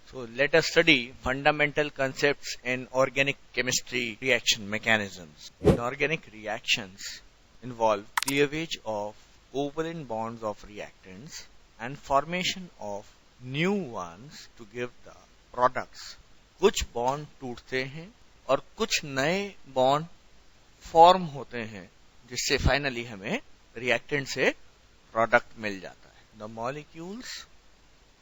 So let us study fundamental concepts in organic chemistry reaction mechanisms. Inorganic reactions involve cleavage of covalent bonds of reactants and formation of new ones to give the products. कुछ bond टूटते हैं और कुछ नए bond form होते हैं जिससे finally हमें रिएक्टेंट से प्रोडक्ट मिल जाता है. The molecules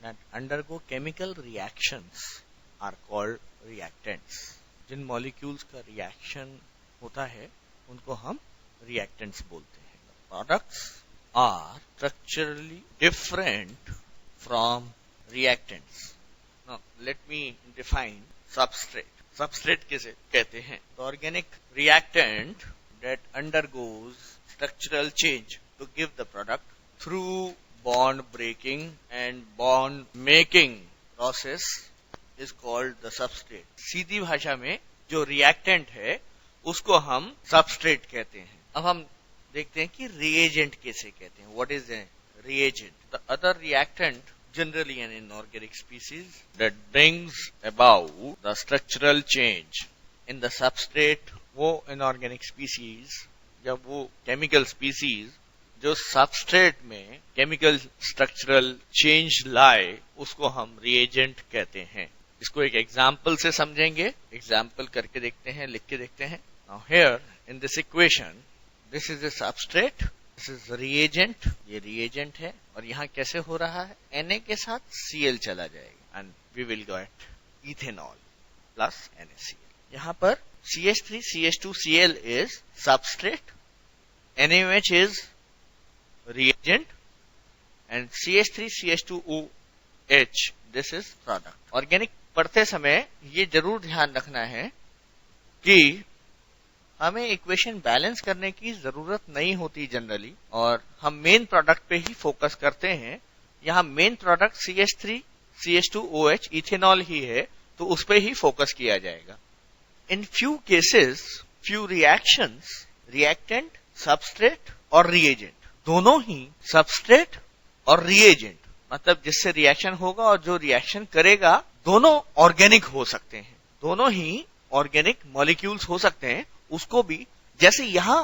that undergo chemical reactions are called reactants. जिन मॉलिक्यूल्स का रिएक्शन होता है उनको हम रिएक्टेंट्स बोलते हैं. Products are structurally different from reactants. Now let me define substrate. Substrate किसे कहते हैं? The organic reactant that undergoes structural change to give the product through bond breaking and bond making process is called the substrate. सीधी भाषा में जो reactant है उसको हम substrate कहते हैं. अब हम देखते हैं कि रिएजेंट कैसे कहते हैं. What is a reagent? The other reactant, generally an inorganic species, that brings about the structural change in the substrate. वो inorganic species या वो chemical species जो सबस्ट्रेट में केमिकल स्ट्रक्चरल चेंज लाए उसको हम रिएजेंट कहते हैं. इसको एक एग्जांपल से समझेंगे. एग्जांपल करके देखते हैं, लिख के देखते हैं. Now here in this equation this is a substrate, this is reagent. ये रिएजेंट है और यहाँ कैसे हो रहा है? Na के साथ Cl चला जाएगा and we will get ethanol plus NaCl. यहाँ पर CH3 CH2 Cl is substrate, NaOH is reagent and CH3 CH2OH this is product. Organic पढ़ते समय ये जरूर ध्यान रखना है कि हमें इक्वेशन बैलेंस करने की जरूरत नहीं होती जनरली और हम मेन प्रोडक्ट पे ही फोकस करते हैं. यहाँ main product CH3 CH2OH ethanol ही है तो उस पे ही फोकस किया जाएगा. In few cases few reactions reactant, substrate और रिएजेंट दोनों ही सबस्ट्रेट और रिएजेंट मतलब जिससे रिएक्शन होगा और जो रिएक्शन करेगा दोनों ऑर्गेनिक हो सकते हैं. दोनों ही ऑर्गेनिक मॉलिक्यूल्स हो सकते हैं. उसको भी जैसे यहां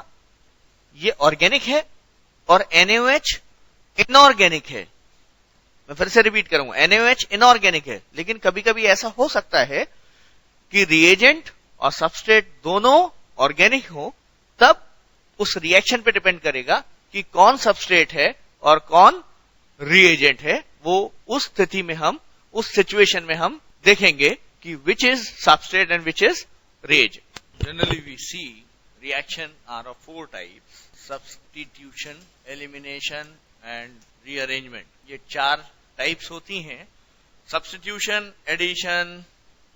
ये ऑर्गेनिक है और NaOH इनऑर्गेनिक है. मैं फिर से रिपीट करूंगा, NaOH इनऑर्गेनिक है लेकिन कभी कभी ऐसा हो सकता है कि रिएजेंट और सबस्ट्रेट दोनों ऑर्गेनिक हो. तब उस रिएक्शन पे डिपेंड करेगा कि कौन सबस्ट्रेट है और कौन रिएजेंट है. वो उस स्थिति में हम उस सिचुएशन में हम देखेंगे कि which is substrate and which is reagent. Generally we see reaction are of 4 types: substitution, elimination and rearrangement. ये 4 टाइप्स होती हैं. Substitution, addition,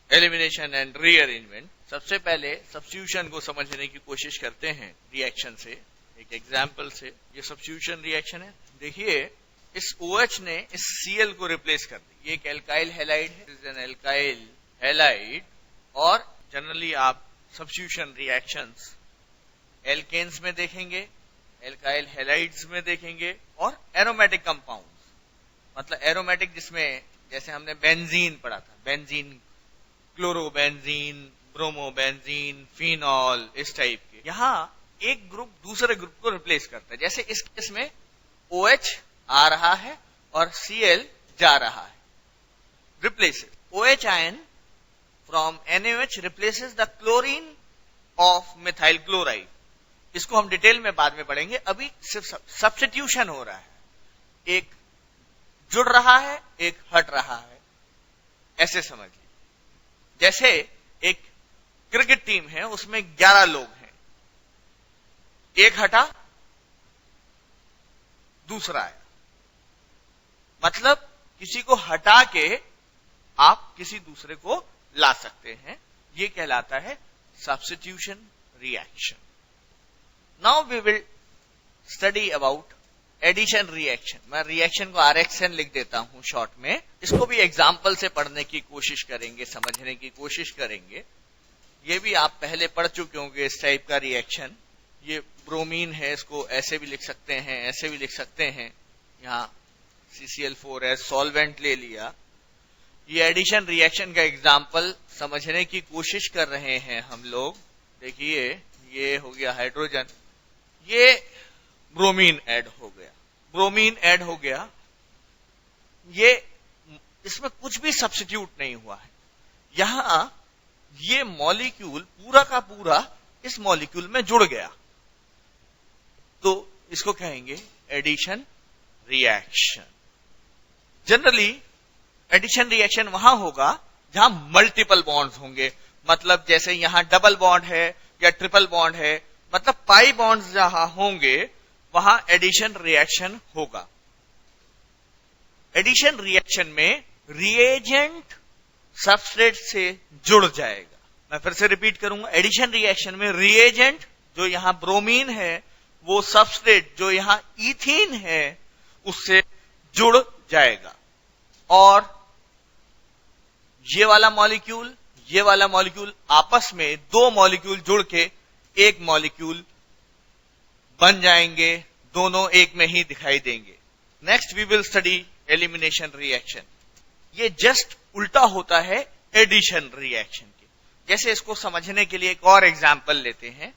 elimination and rearrangement. सबसे पहले सब्स्टिट्यूशन को समझने की कोशिश करते हैं रिएक्शन से, एक एग्जाम्पल से. ये सब्स्टिट्यूशन रिएक्शन है. देखिए इस OH ने इस Cl को रिप्लेस कर दी. ये एक एल्काइल हैलाइड है, इज एन एल्काइल हैलाइड. और जनरली आप सब्स्टिट्यूशन रिएक्शंस एल्केन्स में देखेंगे, एल्काइल हैलाइड्स में देखेंगे और एरोमेटिक कंपाउंड्स मतलब एरोमेटिक जिसमें जैसे हमने बेंजीन पढ़ा था, बेंजीन, क्लोरोबेंजीन, ब्रोमोबेंजीन, फिनॉल, इस टाइप के. यहां एक ग्रुप दूसरे ग्रुप को रिप्लेस करता है. जैसे इस केस में OH आ रहा है और Cl जा रहा है. Replaces OH ion from NaOH replaces the chlorine of methyl chloride. इसको हम डिटेल में बाद में पढ़ेंगे. अभी सिर्फ सब्स्टिट्यूशन हो रहा है. एक जुड़ रहा है, एक हट रहा है, ऐसे समझ लीजिए. जैसे एक क्रिकेट टीम है, उसमें 11 लोग हैं, एक हटा दूसरा आया. मतलब किसी को हटा के आप किसी दूसरे को ला सकते हैं. ये कहलाता है substitution reaction. Now we will study about addition reaction. मैं रिएक्शन को RXN लिख देता हूं शॉर्ट में. इसको भी एग्जाम्पल से पढ़ने की कोशिश करेंगे, समझने की कोशिश करेंगे. ये भी आप पहले पढ़ चुके होंगे इस टाइप का रिएक्शन. ये ब्रोमीन है, इसको ऐसे भी लिख सकते हैं, ऐसे भी लिख सकते हैं. यहाँ CCl4 है, सॉल्वेंट ले लिया. ये एडिशन रिएक्शन का एग्जाम्पल समझने की कोशिश कर रहे हैं हम लोग। देखिए ये हो गया हाइड्रोजन, ये ब्रोमीन ऐड हो गया, ब्रोमीन ऐड हो गया, ये इसमें कुछ भी सब्स्टिट्यूट नहीं हुआ है। यहां ये मॉलिक्यूल पूरा का पूरा इस मॉलिक्यूल में जुड़ गया, तो इसको कहेंगे addition reaction. Generally addition reaction वहां होगा जहां मल्टीपल बॉन्ड्स होंगे, मतलब जैसे यहां डबल बॉन्ड है या ट्रिपल बॉन्ड है, मतलब पाई बॉन्ड्स जहां होंगे वहां एडिशन रिएक्शन होगा। एडिशन रिएक्शन में रिएजेंट सबस्ट्रेट से जुड़ जाएगा। मैं फिर से रिपीट करूंगा, एडिशन रिएक्शन में रिएजेंट जो यहां ब्रोमीन है वो सबस्ट्रेट जो यहां इथीन है उससे जुड़ जाएगा, और ये वाला मॉलिक्यूल आपस में दो मॉलिक्यूल जुड़ के एक मॉलिक्यूल बन जाएंगे, दोनों एक में ही दिखाई देंगे। Next we will study elimination reaction. ये जस्ट उल्टा होता है एडिशन रिएक्शन के। जैसे इसको समझने के लिए एक और एग्जांपल लेते हैं।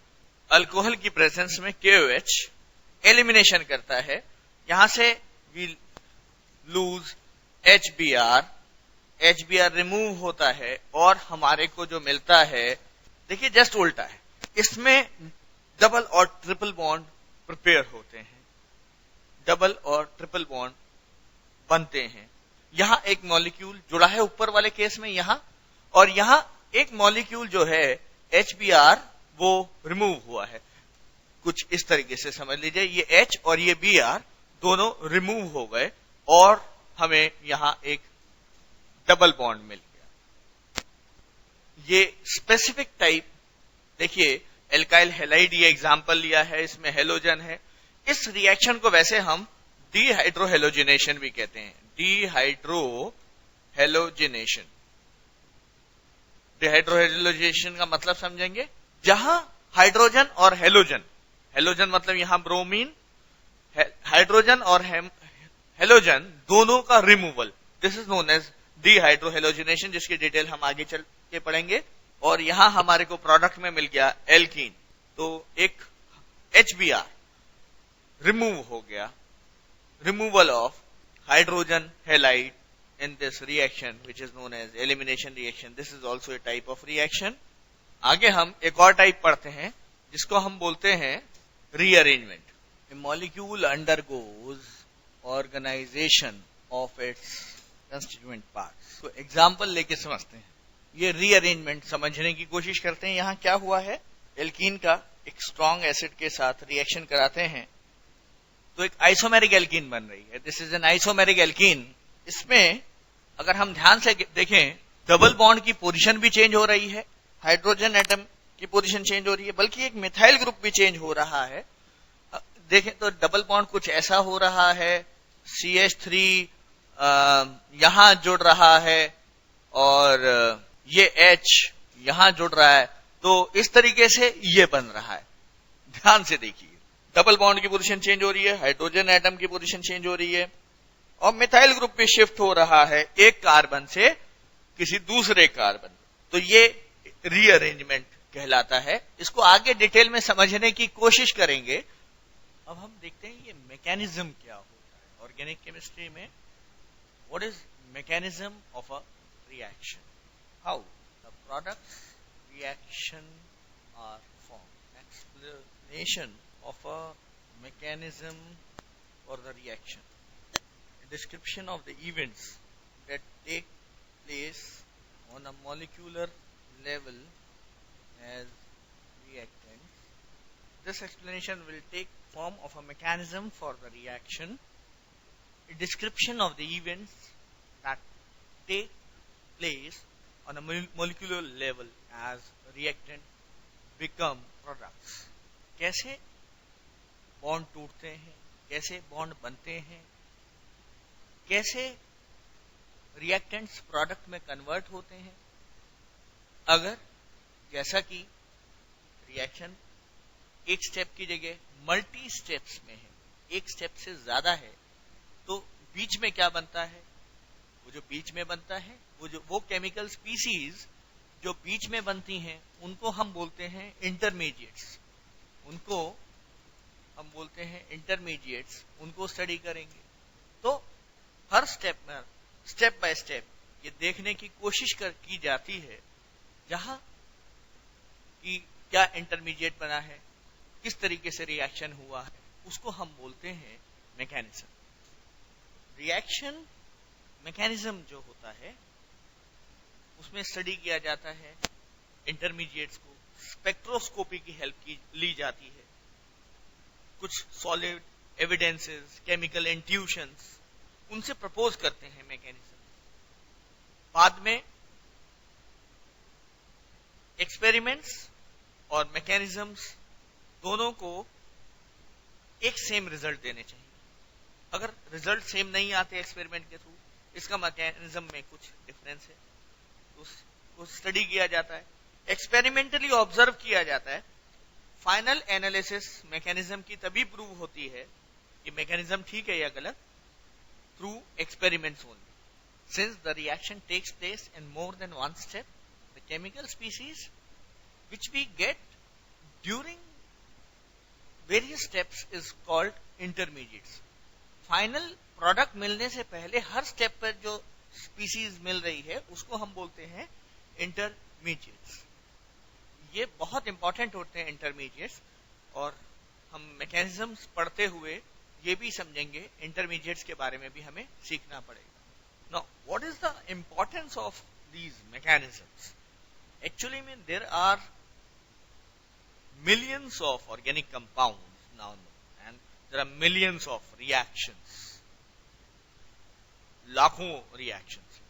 अल्कोहल की प्रेजेंस में KOH एलिमिनेशन करता है, यहां से वी लूज HBr रिमूव होता है और हमारे को जो मिलता है, देखिए जस्ट उल्टा है। इसमें डबल और ट्रिपल बॉन्ड प्रिपेयर होते हैं, डबल और ट्रिपल बॉन्ड बनते हैं। यहां एक मॉलिक्यूल जुड़ा है ऊपर वाले केस में यहां, और यहां एक मॉलिक्यूल जो है HBr वो रिमूव हुआ है। कुछ इस तरीके से समझ लीजिए, ये H और ये Br दोनों रिमूव हो गए और हमें यहां एक डबल बॉन्ड मिल गया। ये स्पेसिफिक टाइप, देखिए एल्काइल हैलाइड ये एग्जांपल लिया है, इसमें हेलोजन है। इस रिएक्शन को वैसे हम डीहाइड्रोहेलोजिनेशन भी कहते हैं, डीहाइड्रोहेलोजिनेशन। डीहाइड्रोहेलोजिनेशन का मतलब समझेंगे, जहां हाइड्रोजन और हेलोजन, हेलोजन मतलब यहां ब्रोमीन, हाइड्रोजन और हेलोजन दोनों का removal, this is known as dehydrohalogenation, जिसकी डिटेल हम आगे चल के पढ़ेंगे। और यहां हमारे को प्रोडक्ट में मिल गया एल्कीन, तो एक HBr रिमूव हो गया, removal of hydrogen halide in this reaction which is known as elimination reaction. This is also a type of reaction. आगे हम एक और टाइप पढ़ते हैं जिसको हम बोलते हैं rearrangement. A molecule undergoes organization of its constituent parts. तो एग्जाम्पल लेके समझते हैं, ये rearrangement समझने की कोशिश करते हैं। यहाँ क्या हुआ है, एल्कीन का एक स्ट्रॉन्ग एसिड के साथ रिएक्शन कराते हैं तो एक आइसोमेरिक एल्कीन बन रही है। This is an isomeric alkene. इसमें अगर हम ध्यान से देखें, डबल बॉन्ड की पोजीशन भी चेंज हो रही है, हाइड्रोजन एटम की पोजीशन चेंज हो रही है, बल्कि एक मिथाइल ग्रुप भी चेंज हो रहा है। देखें तो डबल बॉन्ड कुछ ऐसा हो रहा है, CH3 यहां जुड़ रहा है और ये H यहां जुड़ रहा है, तो इस तरीके से ये बन रहा है। ध्यान से देखिए, डबल बॉन्ड की पोजीशन चेंज हो रही है, हाइड्रोजन एटम की पोजीशन चेंज हो रही है, और मिथाइल ग्रुप भी शिफ्ट हो रहा है एक कार्बन से किसी दूसरे कार्बन। तो ये रीअरेंजमेंट कहलाता है। इसको आगे डिटेल में समझने की कोशिश करेंगे। अब हम देखते हैं ये मैकेनिज्म क्या होता है ऑर्गेनिक केमिस्ट्री में। What is mechanism of a reaction, how the products reaction are form, explanation of a mechanism for the reaction, a description of the events that take place on a molecular level as reactants. This explanation will take form of a mechanism for the reaction, a description of the events that take place on a molecular level as reactant become products. कैसे bond टूटते हैं, कैसे bond बनते हैं, कैसे reactants product में convert होते हैं। अगर जैसा कि रिएक्शन एक स्टेप की जगह मल्टी स्टेप्स में है, एक स्टेप से ज्यादा है, तो बीच में क्या बनता है, वो जो बीच में बनता है, वो केमिकल स्पीसीज जो बीच में बनती हैं, उनको हम बोलते हैं इंटरमीडिएट्स। उनको स्टडी करेंगे। तो हर स्टेप बाय स्टेप ये देखने की कोशिश की जाती है जहां कि क्या इंटरमीडिएट बना है, किस तरीके से रिएक्शन हुआ है, उसको हम बोलते हैं मैकेनिज्म। रिएक्शन मैकेनिज्म जो होता है उसमें स्टडी किया जाता है इंटरमीडिएट्स को, स्पेक्ट्रोस्कोपी की हेल्प ली जाती है, कुछ सॉलिड एविडेंसेस, केमिकल इंट्यूशंस, उनसे प्रपोज करते हैं मैकेनिज्म। बाद में एक्सपेरिमेंट्स और मैकेनिज्म्स दोनों को एक सेम रिजल्ट देने चाहिए। अगर रिजल्ट सेम नहीं आते एक्सपेरिमेंट के थ्रू, इसका मैकेनिज्म में कुछ डिफरेंस है, उसको स्टडी किया जाता है, एक्सपेरिमेंटली ऑब्जर्व किया जाता है। फाइनल एनालिसिस मैकेनिज्म की तभी प्रूव होती है कि मैकेनिज्म ठीक है या गलत, through experiments only. Since the reaction takes place in more than one step, the chemical species which we get during various steps is called intermediates. Final product मिलने से पहले हर स्टेप पर जो स्पीसीज मिल रही है उसको हम बोलते हैं इंटरमीडिएट्स। ये बहुत इंपॉर्टेंट होते हैं इंटरमीडिएट्स, और हम मैकेनिज्म्स पढ़ते हुए ये भी समझेंगे इंटरमीडिएट्स के बारे में भी हमें सीखना पड़ेगा। Now what is the importance of these mechanisms? Actually, there are millions of organic compounds now, and there are millions of reactions, लाखों reactions.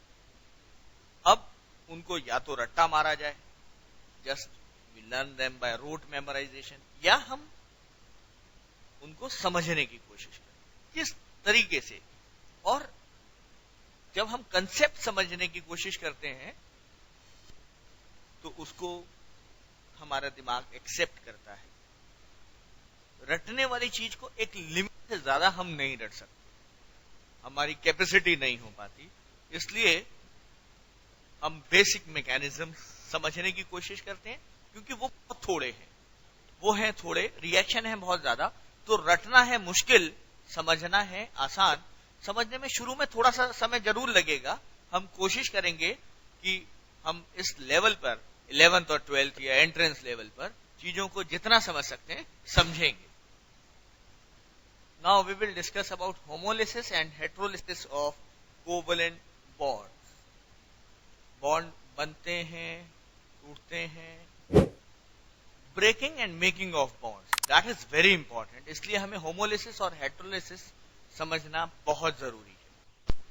अब उनको या तो रट्टा मारा जाए, just we learn them by rote memorization, या हम उनको समझने की कोशिश करें किस तरीके से। और जब हम कंसेप्ट समझने की कोशिश करते हैं तो उसको हमारा दिमाग एक्सेप्ट करता है। रटने वाली चीज को एक लिमिट से ज्यादा हम नहीं रट सकते, हमारी कैपेसिटी नहीं हो पाती, इसलिए हम बेसिक मैकेनिज्म समझने की कोशिश करते हैं, क्योंकि वो बहुत थोड़े हैं, वो हैं थोड़े, रिएक्शन है बहुत ज्यादा, तो रटना है मुश्किल, समझना है आसान। समझने में शुरू में थोड़ा सा समय जरूर लगेगा, हम कोशिश करेंगे कि हम इस लेवल पर 11th और 12th या एंट्रेंस लेवल पर चीजों को जितना समझ सकते हैं समझेंगे। Now we will discuss about homolysis and heterolysis of covalent bonds. Bond बनते हैं, टूटते हैं। Breaking and making of bonds, that is very important, इसलिए हमें होमोलिसिस और हेट्रोलिसिस समझना बहुत जरूरी है।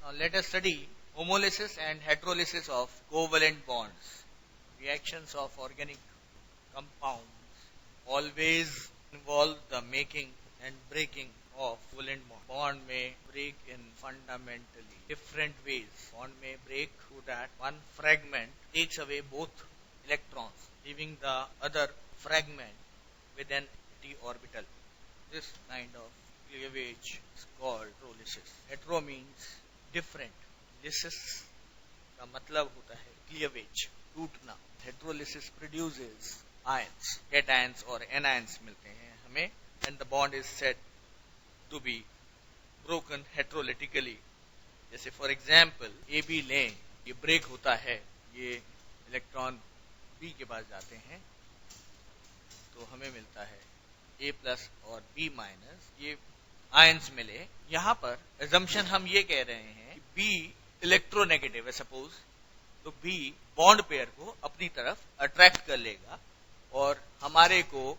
Now let us study homolysis and heterolysis of covalent bonds. Reactions of organic compounds always involve the making and breaking of covalent bond. Bond may break in fundamentally different ways. Bond may break so that one fragment takes away both electrons, leaving the other fragment with an empty orbital. This kind of cleavage is called heterolysis. Hetero means different. Lysis का मतलब होता है cleavage, टूटना। Heterolysis produces ions, cations और anions मिलते हैं हमें, and the bond is said to be broken heterolytically. जैसे फॉर एग्जांपल ए बी लें, ये ब्रेक होता है, ये इलेक्ट्रॉन बी के पास जाते हैं तो हमें मिलता है ए प्लस और बी माइनस, ये आयंस मिले। यहां पर एजम्पशन हम ये कह रहे हैं कि बी इलेक्ट्रोनेगेटिव है सपोज, तो बी बॉन्ड पेयर को अपनी तरफ अट्रैक्ट कर लेगा और हमारे को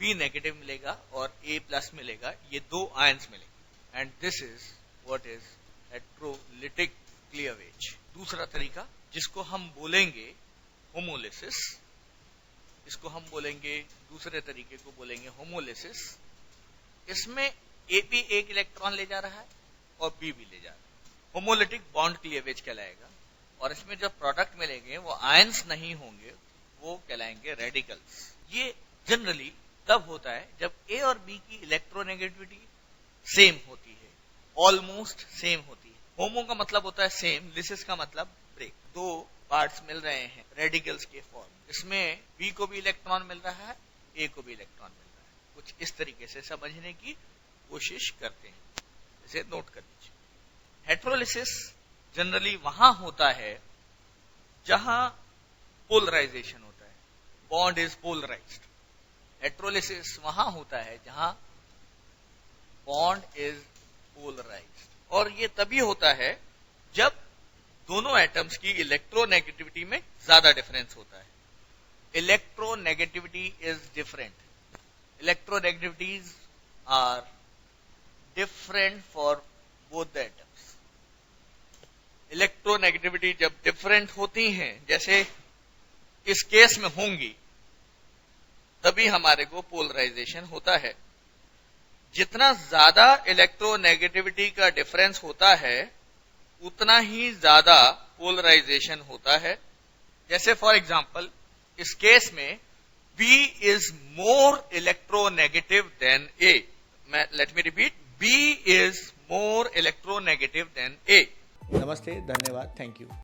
बी नेगेटिव मिलेगा और ए प्लस मिलेगा, ये दो आयंस मिलेंगे, and this is what is heterolytic cleavage. दूसरा तरीका जिसको हम बोलेंगे होमोलिसिस, इसको हम बोलेंगे, दूसरे तरीके को बोलेंगे होमोलिसिस। इसमें ए भी एक इलेक्ट्रॉन ले जा रहा है और बी भी ले जा रहा है, होमोलिटिक बॉन्ड क्लीवेज कहलाएगा। और इसमें जो प्रोडक्ट मिलेंगे वो आयंस नहीं होंगे, वो कहलाएंगे रेडिकल्स। ये जनरली तब होता है जब ए और बी की इलेक्ट्रोनेगेटिविटी सेम होती है, ऑलमोस्ट सेम होती है, होमो का मतलब होता है सेम, लिसिस का मतलब ब्रेक। दो पार्ट्स मिल रहे हैं रेडिकल्स के फॉर्म, इसमें बी को भी इलेक्ट्रॉन मिल रहा है, ए को भी इलेक्ट्रॉन मिल रहा है। कुछ इस तरीके से समझने की कोशिश करते हैं, इसे नोट कर लीजिए। हेटेरोलिसिस जनरली वहां होता है जहां पोलराइजेशन होता है, बॉन्ड इज पोलराइज्ड। हेटेरोलिसिस वहां होता है जहां बॉन्ड इज पोलराइज्ड, और ये तभी होता है जब दोनों एटम्स की इलेक्ट्रोनेगेटिविटी में ज्यादा डिफरेंस होता है। Electronegativity is different, electronegativities are different for both the atoms. Electronegativity जब डिफरेंट होती हैं, जैसे इस केस में होंगी, तभी हमारे को पोलराइजेशन होता है। जितना ज्यादा इलेक्ट्रोनेगेटिविटी का डिफरेंस होता है उतना ही ज्यादा पोलराइजेशन होता है। जैसे फॉर एग्जांपल इस केस में B is more electronegative than A। Let me repeat, B is more electronegative than A। नमस्ते, धन्यवाद, थैंक यू।